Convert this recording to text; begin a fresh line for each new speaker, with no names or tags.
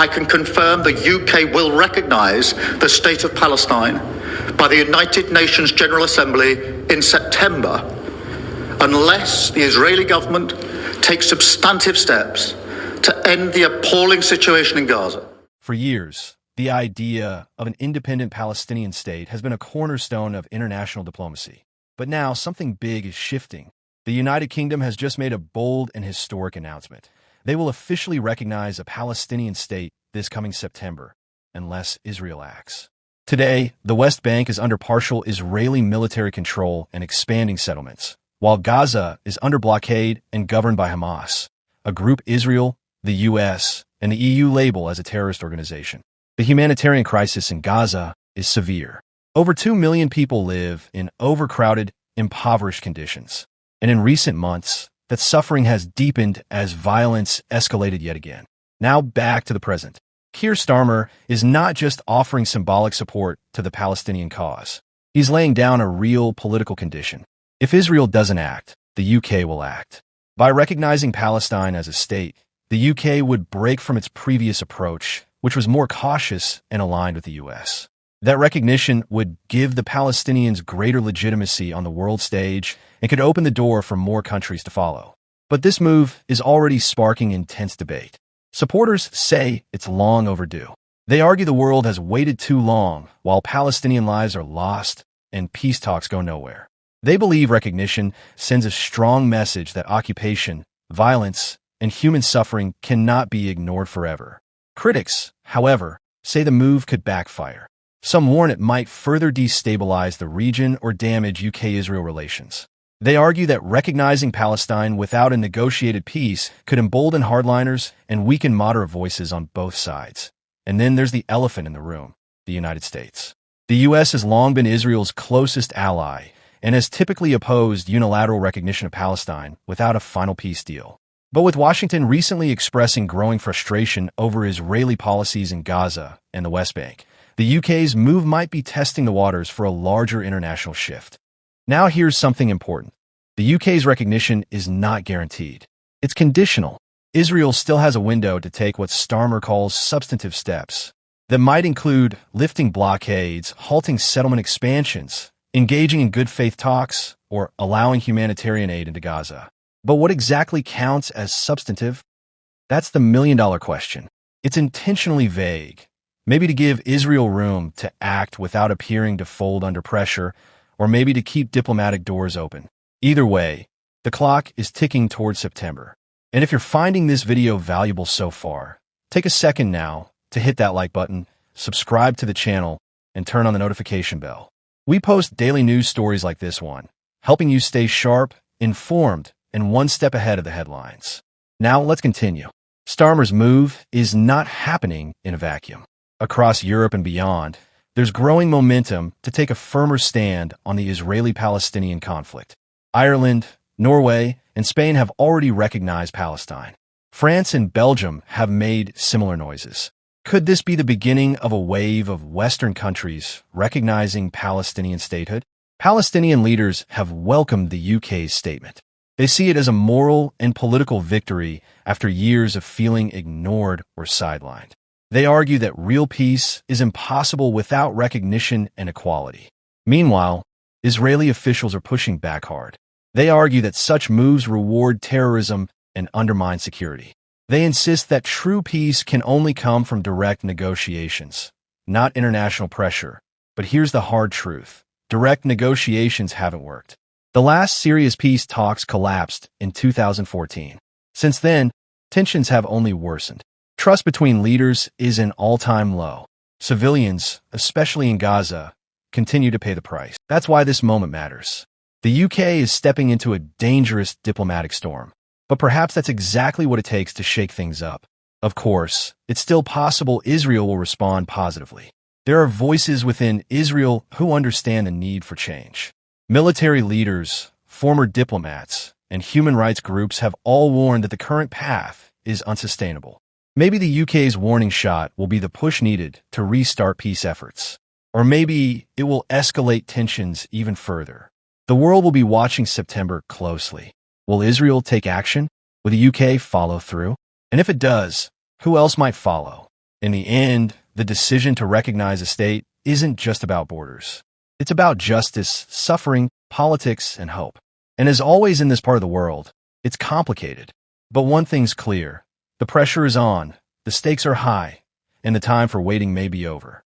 I can confirm the UK will recognise the State of Palestine by the United Nations General Assembly in September, unless the Israeli government takes substantive steps to end the appalling situation in Gaza.
For years, the idea of an independent Palestinian state has been a cornerstone of international diplomacy. But now something big is shifting. The United Kingdom has just made a bold and historic announcement. They will officially recognize a Palestinian state this coming September, unless Israel acts. Today, the West Bank is under partial Israeli military control and expanding settlements, while Gaza is under blockade and governed by Hamas, a group Israel, the U.S., and the EU label as a terrorist organization. The humanitarian crisis in Gaza is severe. Over 2 million people live in overcrowded, impoverished conditions. And in recent months, that suffering has deepened as violence escalated yet again. Now back to the present. Keir Starmer is not just offering symbolic support to the Palestinian cause. He's laying down a real political condition. If Israel doesn't act, the UK will act. By recognizing Palestine as a state, the UK would break from its previous approach, which was more cautious and aligned with the US. That recognition would give the Palestinians greater legitimacy on the world stage and could open the door for more countries to follow. But this move is already sparking intense debate. Supporters say it's long overdue. They argue the world has waited too long while Palestinian lives are lost and peace talks go nowhere. They believe recognition sends a strong message that occupation, violence, and human suffering cannot be ignored forever. Critics, however, say the move could backfire. Some warn it might further destabilize the region or damage UK-Israel relations. They argue that recognizing Palestine without a negotiated peace could embolden hardliners and weaken moderate voices on both sides. And then there's the elephant in the room, the United States. The U.S. has long been Israel's closest ally and has typically opposed unilateral recognition of Palestine without a final peace deal. But with Washington recently expressing growing frustration over Israeli policies in Gaza and the West Bank, the UK's move might be testing the waters for a larger international shift. Now here's something important. The UK's recognition is not guaranteed. It's conditional. Israel still has a window to take what Starmer calls substantive steps that might include lifting blockades, halting settlement expansions, engaging in good faith talks, or allowing humanitarian aid into Gaza. But what exactly counts as substantive? That's the million-dollar question. It's intentionally vague, maybe to give Israel room to act without appearing to fold under pressure, or maybe to keep diplomatic doors open. Either way, the clock is ticking towards September. And if you're finding this video valuable so far, take a second now to hit that like button, subscribe to the channel, and turn on the notification bell. We post daily news stories like this one, helping you stay sharp, informed, and one step ahead of the headlines. Now let's continue. Starmer's move is not happening in a vacuum. Across Europe and beyond, there's growing momentum to take a firmer stand on the Israeli-Palestinian conflict. Ireland, Norway, and Spain have already recognized Palestine. France and Belgium have made similar noises. Could this be the beginning of a wave of Western countries recognizing Palestinian statehood? Palestinian leaders have welcomed the UK's statement. They see it as a moral and political victory after years of feeling ignored or sidelined. They argue that real peace is impossible without recognition and equality. Meanwhile, Israeli officials are pushing back hard. They argue that such moves reward terrorism and undermine security. They insist that true peace can only come from direct negotiations, not international pressure. But here's the hard truth. Direct negotiations haven't worked. The last serious peace talks collapsed in 2014. Since then, tensions have only worsened. Trust between leaders is an all-time low. Civilians, especially in Gaza, continue to pay the price. That's why this moment matters. The UK is stepping into a dangerous diplomatic storm. But perhaps that's exactly what it takes to shake things up. Of course, it's still possible Israel will respond positively. There are voices within Israel who understand the need for change. Military leaders, former diplomats, and human rights groups have all warned that the current path is unsustainable. Maybe the UK's warning shot will be the push needed to restart peace efforts. Or maybe it will escalate tensions even further. The world will be watching September closely. Will Israel take action? Will the UK follow through? And if it does, who else might follow? In the end, the decision to recognize a state isn't just about borders. It's about justice, suffering, politics, and hope. And as always in this part of the world, it's complicated. But one thing's clear. The pressure is on, the stakes are high, and the time for waiting may be over.